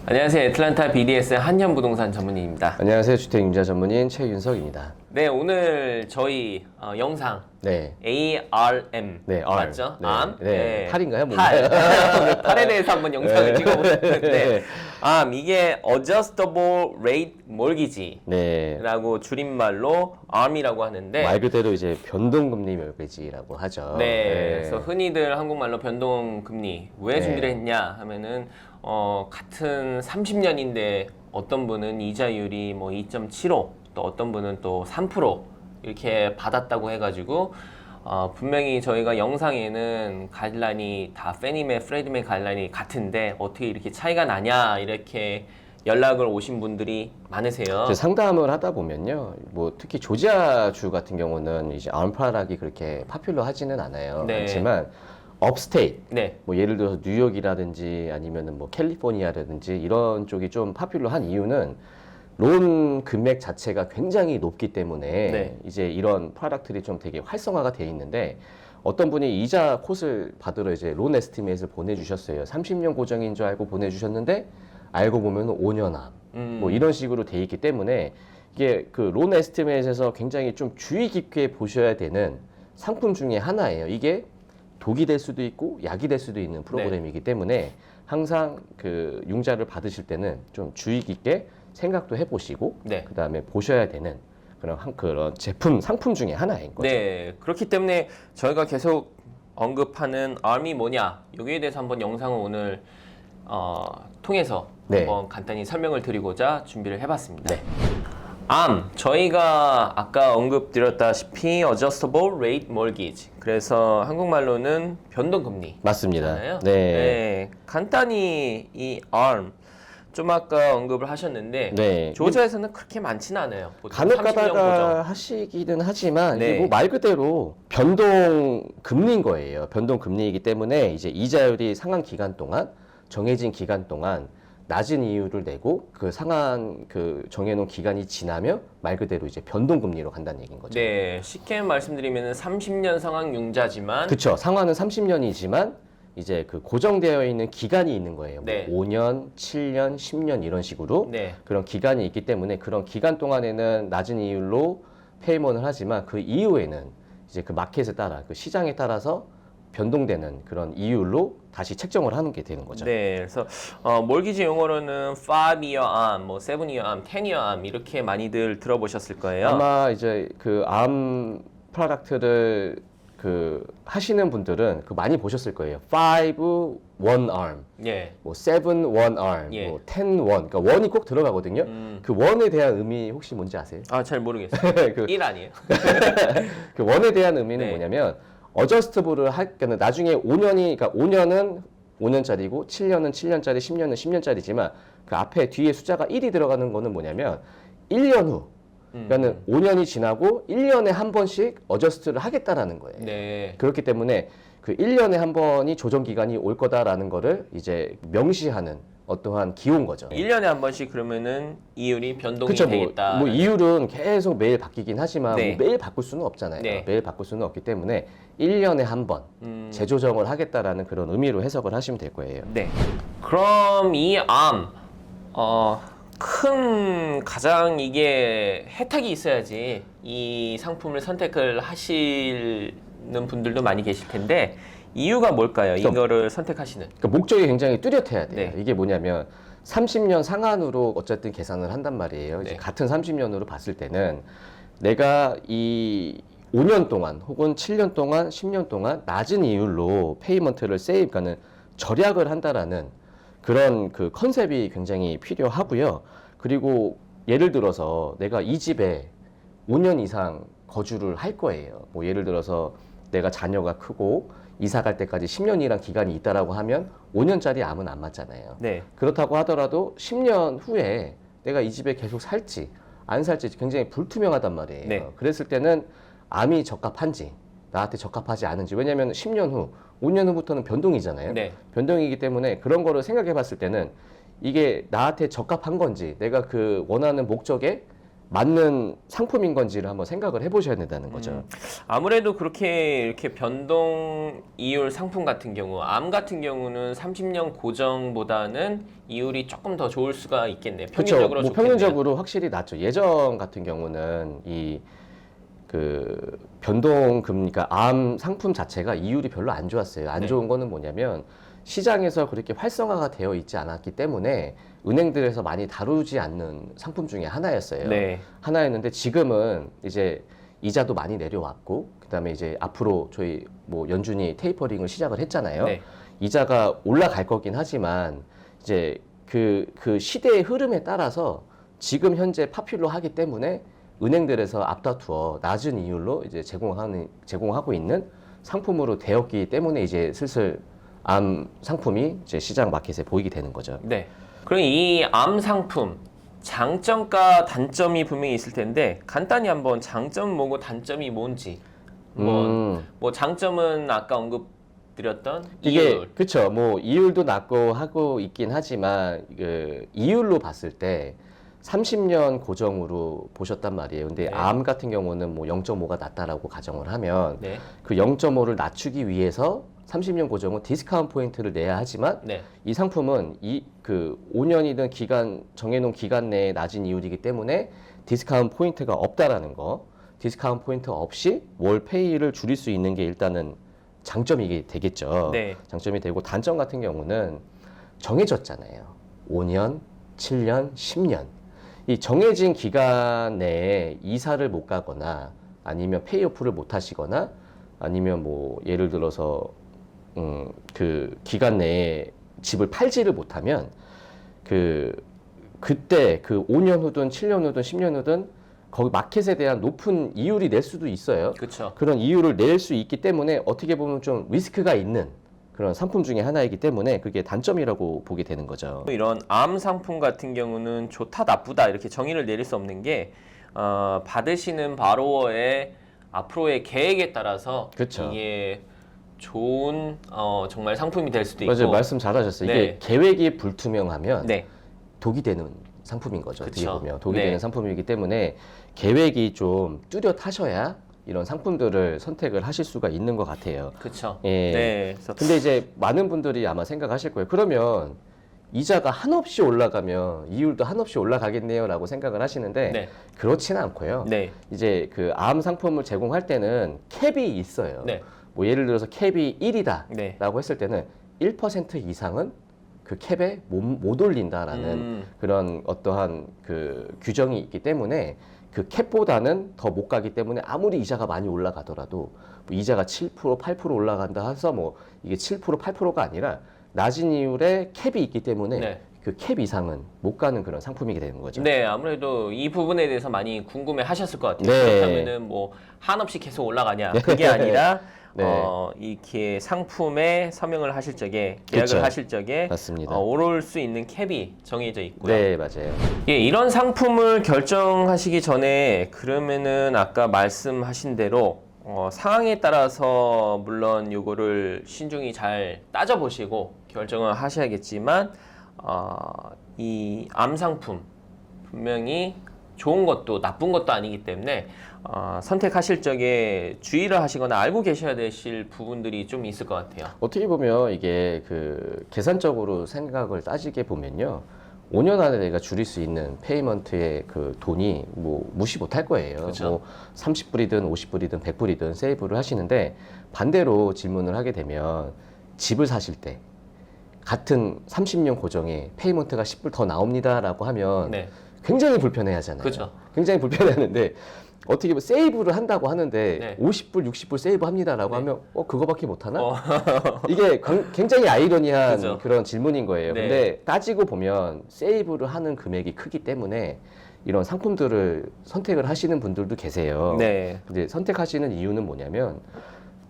안녕하세요. 애틀란타 BDS 한현부동산 전문인입니다. 안녕하세요. 주택임자 전문인 최윤석입니다. 네, 오늘 저희 영상 네. ARM 네, R. 맞죠? 네. ARM? 네. 팔인가요? 팔. 오늘 팔에 대해서 한번 영상을 네. 찍어보는데 네. ARM 이게 Adjustable Rate Mortgage라고 네. 줄임말로 ARM이라고 하는데 말 그대로 이제 변동금리 mortgage라고 하죠. 네, 그래서 흔히들 한국말로 변동금리 왜 네. 준비를 했냐 하면은 같은 30년인데 어떤 분은 이자율이 뭐 2.75, 또 어떤 분은 또 3% 이렇게 받았다고 해가지고 분명히 저희가 영상에는 가이드라인이 다 페니메, 프레드메 가이드라인이 같은데 어떻게 이렇게 차이가 나냐 이렇게 연락을 오신 분들이 많으세요. 이제 상담을 하다 보면요, 뭐 특히 조지아주 같은 경우는 이제 암프라락이 그렇게 파퓰러하지는 않아요. 네. 그렇지만 업스테이트, 네, 뭐 예를 들어서 뉴욕이라든지 아니면은 뭐 캘리포니아라든지 이런 쪽이 좀 파퓰러한 이유는 론 금액 자체가 굉장히 높기 때문에 네. 이제 이런 프로덕트들이 좀 되게 활성화가 돼 있는데, 어떤 분이 이자 콧을 받으러 이제 론 에스티메이트를 보내주셨어요. 30년 고정인 줄 알고 보내주셨는데 알고 보면 5년 암, 뭐 이런 식으로 돼 있기 때문에 이게 그 론 에스티메이트에서 굉장히 좀 주의 깊게 보셔야 되는 상품 중에 하나예요. 이게 독이 될 수도 있고 약이 될 수도 있는 프로그램이기 때문에 항상 그 융자를 받으실 때는 좀 주의 깊게 생각도 해보시고 네. 그 다음에 보셔야 되는 그런 제품 상품 중에 하나인 거죠. 네, 그렇기 때문에 저희가 계속 언급하는 ARM이 뭐냐 여기에 대해서 한번 영상을 오늘 통해서 네. 한번 간단히 설명을 드리고자 준비를 해봤습니다. 네. ARM 저희가 아까 언급드렸다시피 Adjustable Rate Mortgage, 그래서 한국말로는 변동금리 맞습니다. 잖아요. 네. 간단히 이 ARM 좀 아까 언급을 하셨는데 네. 조지아에서는 그렇게 많지는 않아요. 보통 간혹 30년 가다가 고정. 하시기는 하지만 네. 이게 뭐 말 그대로 변동 금리인 거예요. 변동 금리이기 때문에 이제 이자율이 상한 기간 동안, 정해진 기간 동안 낮은 이율을 내고 그 상한 그 정해놓은 기간이 지나면 말 그대로 이제 변동 금리로 간다는 얘기인 거죠. 네, 쉽게 말씀드리면 30년 상환 융자지만 그렇죠. 상환은 30년이지만 이제 그 고정되어 있는 기간이 있는 거예요. 네. 뭐 5년, 7년, 10년 이런 식으로 네. 그런 기간이 있기 때문에 그런 기간 동안에는 낮은 이율로 페이먼을 하지만 그 이후에는 이제 그 마켓에 따라 그 시장에 따라서 변동되는 그런 이율로 다시 책정을 하는 게 되는 거죠. 네, 그래서 몰기지 용어로는 5-year arm, 뭐 7-year arm, 10-year arm 이렇게 많이들 들어보셨을 거예요. 아마 이제 그 암 프로덕트를 그 하시는 분들은 그 많이 보셨을 거예요. 5 one arm, 예. 뭐 7 one arm, 예. 뭐 10 one. 그러니까 원이 꼭 들어가거든요. 그 원에 대한 의미 혹시 뭔지 아세요? 잘 모르겠어요. 그 1 아니에요? 그 원에 대한 의미는 네. 뭐냐면 어저스트블을 그러니까 나중에 5년이 그러니까 5년은 5년짜리고 7년은 7년짜리, 10년은 10년짜리지만 그 앞에 뒤에 숫자가 1이 들어가는 거는 뭐냐면 1년 후, 그러니까는 5년이 지나고 1년에 한 번씩 어저스트를 하겠다라는 거예요. 네. 그렇기 때문에 그 1년에 한 번이 조정 기간이 올 거다라는 거를 이제 명시하는 어떠한 기호인 거죠. 1년에 한 번씩 그러면은 이율이 변동이 그쵸, 되겠다. 뭐 이율은 계속 매일 바뀌긴 하지만 네. 뭐 매일 바꿀 수는 없잖아요. 네. 매일 바꿀 수는 없기 때문에 1년에 한 번 재조정을 하겠다라는 그런 의미로 해석을 하시면 될 거예요. 네. 그럼 이 암, 큰 가장 이게 혜택이 있어야지 이 상품을 선택을 하시는 분들도 많이 계실 텐데 이유가 뭘까요? 이거를 선택하시는. 그러니까 목적이 굉장히 뚜렷해야 돼요. 네. 이게 뭐냐면 30년 상한으로 어쨌든 계산을 한단 말이에요. 이제 네. 같은 30년으로 봤을 때는 내가 이 5년 동안 혹은 7년 동안, 10년 동안 낮은 이율로 페이먼트를 그러니까는 절약을 한다라는 그런 그 컨셉이 굉장히 필요하고요. 그리고 예를 들어서 내가 이 집에 5년 이상 거주를 할 거예요. 뭐 예를 들어서 내가 자녀가 크고 이사 갈 때까지 10년이란 기간이 있다라고 하면 5년짜리 암은 안 맞잖아요. 네. 그렇다고 하더라도 10년 후에 내가 이 집에 계속 살지 안 살지 굉장히 불투명하단 말이에요. 네. 그랬을 때는 암이 적합한지 나한테 적합하지 않은지, 왜냐하면 10년 후, 5년 후부터는 변동이잖아요. 네. 변동이기 때문에 그런 거를 생각해 봤을 때는 이게 나한테 적합한 건지, 내가 그 원하는 목적에 맞는 상품인 건지를 한번 생각을 해보셔야 된다는 거죠. 아무래도 그렇게 이렇게 변동 이율 상품 같은 경우, 암 같은 경우는 30년 고정보다는 이율이 조금 더 좋을 수가 있겠네요. 그렇죠. 평균적으로 뭐 좋겠네요. 평균적으로 확실히 낫죠. 예전 같은 경우는 이 그 변동금, 그러니까 암 상품 자체가 이율이 별로 안 좋았어요. 안 네. 좋은 거는 뭐냐면 시장에서 그렇게 활성화가 되어 있지 않았기 때문에 은행들에서 많이 다루지 않는 상품 중에 하나였어요. 네. 하나였는데 지금은 이제 이자도 많이 내려왔고 그다음에 이제 앞으로 저희 뭐 연준이 테이퍼링을 시작을 했잖아요. 네. 이자가 올라갈 거긴 하지만 이제 그 시대의 흐름에 따라서 지금 현재 파퓰러하기 때문에 은행들에서 앞다투어 낮은 이율로 이제 제공하고 있는 상품으로 되었기 때문에 이제 슬슬 암 상품이 이제 시장 마켓에 보이게 되는 거죠. 네. 그럼 이 암 상품 장점과 단점이 분명히 있을 텐데 간단히 한번 장점 뭐고 단점이 뭔지 뭐 장점은 아까 언급드렸던 이게 이율. 그렇죠. 뭐 이율도 낮고 하고 있긴 하지만 그 이율로 봤을 때 30년 고정으로 보셨단 말이에요. 근데 네. 암 같은 경우는 뭐 0.5가 낮다라고 가정을 하면 네. 그 0.5를 낮추기 위해서 30년 고정은 디스카운트 포인트를 내야 하지만 네. 이 상품은 그 5년이든 정해놓은 기간 내에 낮은 이율이기 때문에 디스카운트 포인트가 없다라는 거. 디스카운트 포인트 없이 월 페이를 줄일 수 있는 게 일단은 장점이 되겠죠. 네. 장점이 되고 단점 같은 경우는 정해졌잖아요. 5년, 7년, 10년. 이 정해진 기간 내에 이사를 못 가거나 아니면 페이오프를 못 하시거나 아니면 뭐 예를 들어서 그 기간 내에 집을 팔지를 못하면 그때 그 5년 후든 7년 후든 10년 후든 거기 마켓에 대한 높은 이율이 낼 수도 있어요. 그렇죠. 그런 이율을 낼 수 있기 때문에 어떻게 보면 좀 리스크가 있는 그런 상품 중에 하나이기 때문에 그게 단점이라고 보게 되는 거죠. 이런 암 상품 같은 경우는 좋다 나쁘다 이렇게 정의를 내릴 수 없는 게 받으시는 바로워의 앞으로의 계획에 따라서 그쵸. 이게 좋은 정말 상품이 될 수도 있고 맞아요. 말씀 잘하셨어요. 네. 이게 계획이 불투명하면 네. 독이 되는 상품인 거죠. 어떻게 그쵸. 보면 독이 네. 되는 상품이기 때문에 계획이 좀 뚜렷하셔야 이런 상품들을 선택을 하실 수가 있는 것 같아요. 그렇죠. 예. 네. 그래서 근데 이제 많은 분들이 아마 생각하실 거예요. 그러면 이자가 한없이 올라가면 이율도 한없이 올라가겠네요라고 생각을 하시는데 네. 그렇지는 않고요. 네. 이제 그 암 상품을 제공할 때는 캡이 있어요. 네. 뭐 예를 들어서 캡이 1이다라고 네. 했을 때는 1% 이상은 그 캡에 못 올린다라는 그런 어떠한 그 규정이 있기 때문에 그 캡보다는 더 못 가기 때문에 아무리 이자가 많이 올라가더라도 뭐 이자가 7%, 8% 올라간다 해서 뭐 이게 7%, 8%가 아니라 낮은 이율에 캡이 있기 때문에 네. 그 캡 이상은 못 가는 그런 상품이게 되는 거죠. 네, 아무래도 이 부분에 대해서 많이 궁금해 하셨을 것 같아요. 네. 그렇다면은 뭐 한없이 계속 올라가냐? 그게 아니라 네. 이렇게 상품에 서명을 하실 적에 계약을 그쵸. 하실 적에 맞습니다. 오를 수 있는 캡이 정해져 있고요. 네, 맞아요. 예, 이런 상품을 결정하시기 전에 그러면은 아까 말씀하신 대로 상황에 따라서 물론 요거를 신중히 잘 따져보시고 결정을 하셔야겠지만 이 암 상품 분명히 좋은 것도 나쁜 것도 아니기 때문에 선택하실 적에 주의를 하시거나 알고 계셔야 되실 부분들이 좀 있을 것 같아요. 어떻게 보면 이게 그 계산적으로 생각을 따지게 보면요. 5년 안에 내가 줄일 수 있는 페이먼트의 그 돈이 뭐 무시 못할 거예요. 그쵸. 뭐 30불이든 50불이든 100불이든 세이브를 하시는데 반대로 질문을 하게 되면 집을 사실 때 같은 30년 고정에 페이먼트가 10불 더 나옵니다라고 하면 네, 굉장히 불편해 하잖아요. 그죠. 굉장히 불편해 하는데 어떻게 보면 세이브를 한다고 하는데 네. 50불, 60불 세이브 합니다라고 네. 하면 그거밖에 못 하나? 어, 이게 굉장히 아이러니한 그죠. 그런 질문인 거예요. 네. 근데 따지고 보면 세이브를 하는 금액이 크기 때문에 이런 상품들을 선택을 하시는 분들도 계세요. 네, 근데 선택하시는 이유는 뭐냐면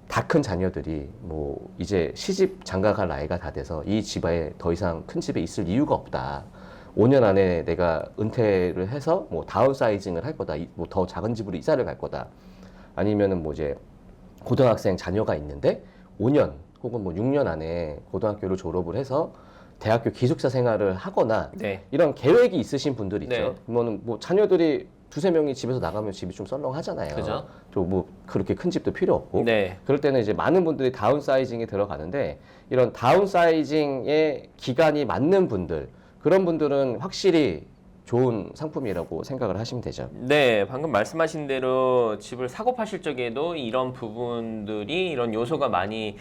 다 큰 자녀들이 뭐 이제 시집 장가갈 나이가 다 돼서 이 집에 더 이상 큰 집에 있을 이유가 없다. 5년 안에 내가 은퇴를 해서 뭐 다운사이징을 할 거다. 뭐 더 작은 집으로 이사를 갈 거다. 아니면은 뭐 이제 고등학생 자녀가 있는데 5년 혹은 뭐 6년 안에 고등학교를 졸업을 해서 대학교 기숙사 생활을 하거나 네, 이런 계획이 있으신 분들 있죠. 네. 그러면 뭐 자녀들이 두세 명이 집에서 나가면 집이 좀 썰렁하잖아요. 그죠? 또 뭐 그렇게 큰 집도 필요 없고. 네. 그럴 때는 이제 많은 분들이 다운사이징에 들어가는데 이런 다운사이징의 기간이 맞는 분들 그런 분들은 확실히 좋은 상품이라고 생각을 하시면 되죠. 네, 방금 말씀하신 대로 집을 사고 파실 적에도 이런 부분들이 이런 요소가 많이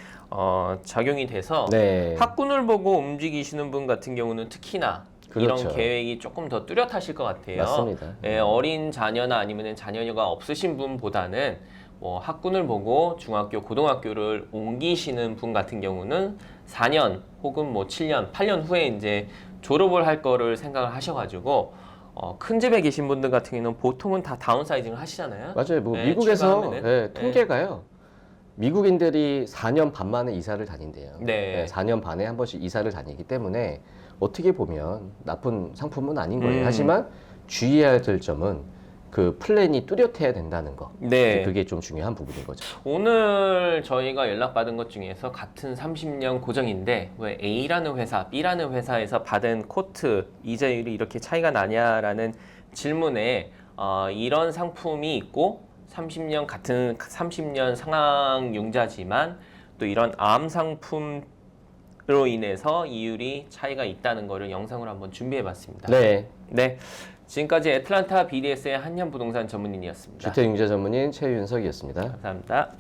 작용이 돼서 네. 학군을 보고 움직이시는 분 같은 경우는 특히나 그렇죠. 이런 계획이 조금 더 뚜렷하실 것 같아요. 맞습니다. 예, 어린 자녀나 아니면 자녀가 없으신 분보다는 뭐 학군을 보고 중학교, 고등학교를 옮기시는 분 같은 경우는 4년 혹은 뭐 7년, 8년 후에 이제 졸업을 할 거를 생각을 하셔가지고 큰 집에 계신 분들 같은 경우는 보통은 다 다운사이징을 하시잖아요. 맞아요. 뭐 네, 미국에서 출가하면은. 통계가요. 미국인들이 4년 반 만에 이사를 다닌대요. 네. 4년 반에 한 번씩 이사를 다니기 때문에 어떻게 보면 나쁜 상품은 아닌 거예요. 음. 하지만 주의해야 될 점은 그 플랜이 뚜렷해야 된다는 거. 네. 그게 좀 중요한 부분인 거죠. 오늘 저희가 연락받은 것 중에서 같은 30년 고정인데 왜 A라는 회사, B라는 회사에서 받은 코트 이자율이 이렇게 차이가 나냐라는 질문에 이런 상품이 있고 30년 같은 30년 상황융자지만 또 이런 암 상품으로 인해서 이율이 차이가 있다는 거를 영상으로 한번 준비해봤습니다. 네. 네. 지금까지 애틀란타 BDS의 한현부동산 전문인이었습니다. 주택융자 전문인 최윤석이었습니다. 감사합니다.